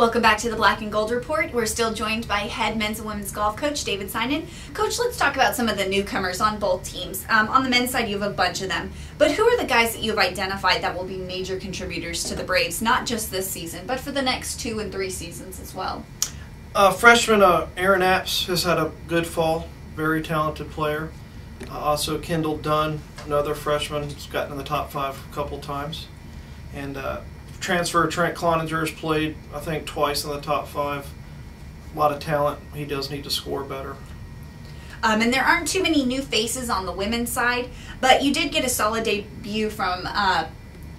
Welcome back to the Black and Gold Report. We're still joined by head men's and women's golf coach David Sinan. Coach, let's talk about some of the newcomers on both teams. On the men's side, you have a bunch of them. But who are the guys that you have identified that will be major contributors to the Braves, not just this season, but for the next 2 and 3 seasons as well? Freshman Aaron Apps has had a good fall, very talented player. Also Kendall Dunn, another freshman, has gotten in the top 5 a couple times. And transfer Trent Cloninger has played, I think, twice in the top 5. A lot of talent. He does need to score better. And there aren't too many new faces on the women's side, but you did get a solid debut from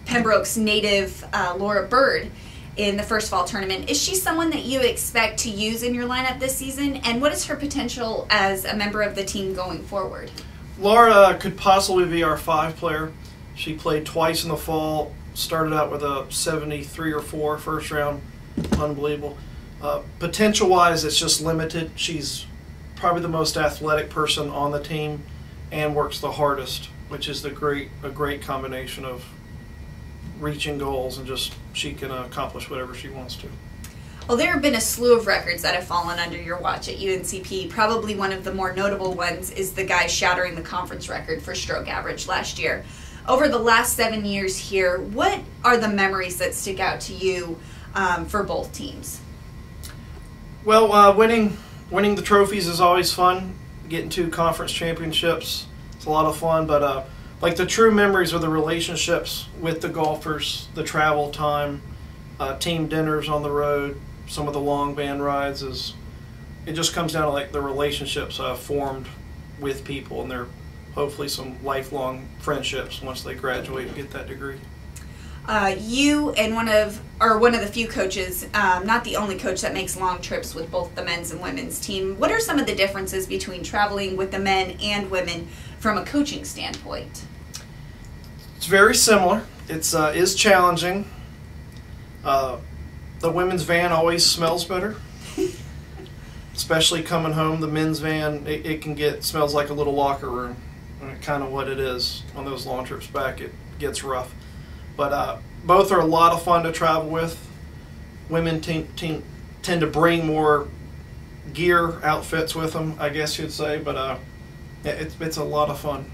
Pembroke's native Laura Bird in the first fall tournament. Is she someone that you expect to use in your lineup this season? And what is her potential as a member of the team going forward? Laura could possibly be our 5 player. She played twice in the fall. Started out with a 73 or 4 first round. Unbelievable. Potential-wise, it's just limited. She's probably the most athletic person on the team and works the hardest, which is a great combination of reaching goals and just she can accomplish whatever she wants to. Well, there have been a slew of records that have fallen under your watch at UNCP. Probably one of the more notable ones is the guy shattering the conference record for stroke average last year. Over the last 7 years here, what are the memories that stick out to you for both teams? Well, winning the trophies is always fun. Getting to conference championships, it's a lot of fun. But like the true memories are the relationships with the golfers, the travel time, team dinners on the road, some of the long band rides. It just comes down to like the relationships formed with people, and they're hopefully some lifelong friendships once they graduate and get that degree. You and one of the few coaches, not the only coach that makes long trips with both the men's and women's team. What are some of the differences between traveling with the men and women from a coaching standpoint? It's very similar. It is challenging. The women's van always smells better. Especially coming home, the men's van, it smells like a little locker room. Kind of what it is on those long trips back. It gets rough, but both are a lot of fun to travel with. Women tend to bring more gear, outfits with them, I guess you'd say, but it's a lot of fun.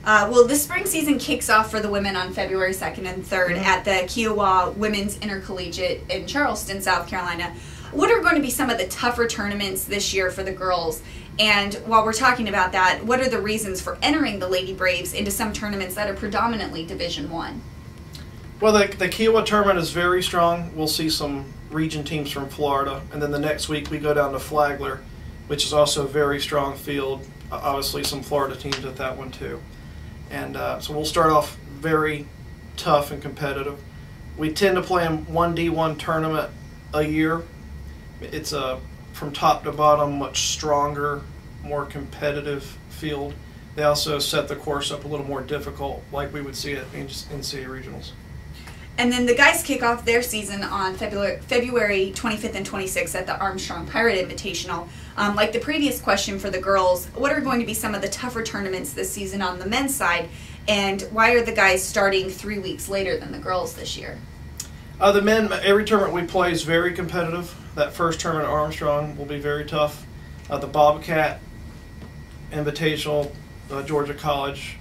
Well, the spring season kicks off for the women on February 2nd and 3rd at the Kiowa Women's Intercollegiate in Charleston, South Carolina. What are going to be some of the tougher tournaments this year for the girls? And while we're talking about that, what are the reasons for entering the Lady Braves into some tournaments that are predominantly Division I? Well, the Kiowa tournament is very strong. We'll see some region teams from Florida. And then the next week we go down to Flagler, which is also a very strong field. Obviously some Florida teams at that one too. And so we'll start off very tough and competitive. We tend to play in one D1 tournament a year. It's from top to bottom, much stronger, more competitive field. They also set the course up a little more difficult, like we would see at NCAA regionals. And then the guys kick off their season on February 25th and 26th at the Armstrong Pirate Invitational. Like the previous question for the girls, what are going to be some of the tougher tournaments this season on the men's side, and why are the guys starting 3 weeks later than the girls this year? The men, every tournament we play is very competitive. That first tournament at Armstrong will be very tough. The Bobcat Invitational, Georgia College,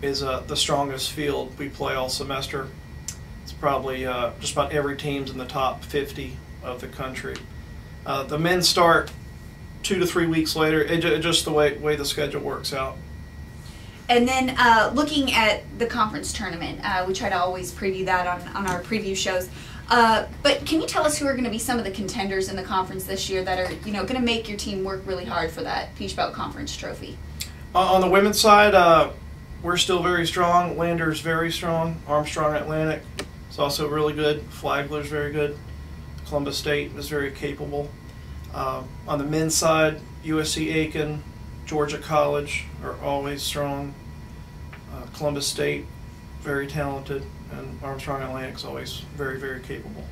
is the strongest field we play all semester. It's probably just about every team's in the top 50 of the country. The men start 2 to 3 weeks later, just the way the schedule works out. And then looking at the conference tournament, we try to always preview that on our preview shows. But can you tell us who are going to be some of the contenders in the conference this year that are going to make your team work really hard for that Peach Belt Conference trophy? On the women's side, we're still very strong. Lander's very strong. Armstrong Atlantic is also really good. Flagler's very good. Columbus State is very capable. On the men's side, USC Aiken, Georgia College are always strong. Columbus State, very talented, and Armstrong Atlantic is always very, very capable.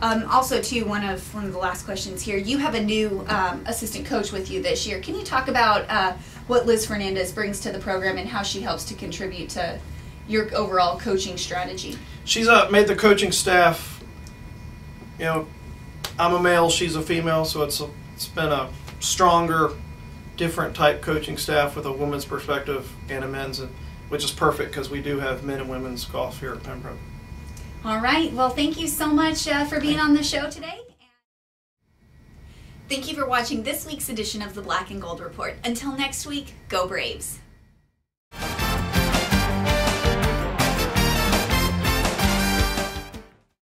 Also, too, one of the last questions here. You have a new assistant coach with you this year. Can you talk about what Liz Fernandez brings to the program and how she helps to contribute to your overall coaching strategy? She's made the coaching staff, I'm a male, she's a female, so it's been a stronger, different type coaching staff with a women's perspective and a men's, which is perfect because we do have men and women's golf here at Pembroke. All right. Well, thank you so much for being on the show today. Thank you for watching this week's edition of the Black and Gold Report. Until next week, go Braves.